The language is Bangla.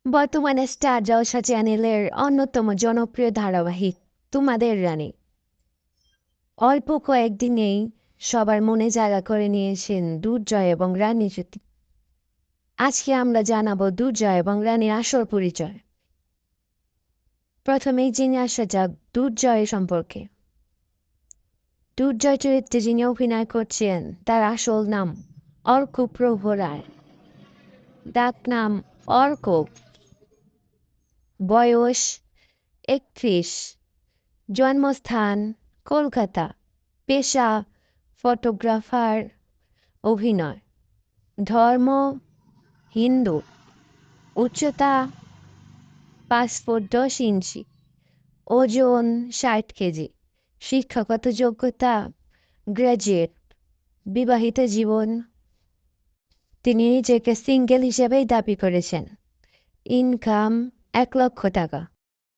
বর্তমানে স্টার জলসা চ্যানেলের অন্যতম জনপ্রিয় ধারাবাহিক তোমাদের রানী অল্প কয়েকদিনেই সবার মনে জায়গা করে নিয়েছেন দুর্জয় এবং রানী জ্যোতি। আজকে আমরা জানাবো দুর্জয় এবং রানীর আসল পরিচয়। প্রথমেই জেনে আসা যাক দুর্জয় সম্পর্কে। দুর্জয় চরিত্রে যিনি অভিনয় করছেন তার আসল নাম অর্ক প্রভ রায়, ডাক নাম অর্ক, বয়স ৩১, জন্মস্থান কলকাতা, পেশা ফটোগ্রাফার, অভিনয়, ধর্ম হিন্দু, উচ্চতা ৫ ফুট ১০ ইঞ্চি, ওজন ৬০ কেজি, শিক্ষাগত যোগ্যতা গ্র্যাজুয়েট, বিবাহিত জীবন। তিনি নিজেকে সিঙ্গেল হিসেবেই দাবি করেছেন। ইনকাম ১ লক্ষ টাকা।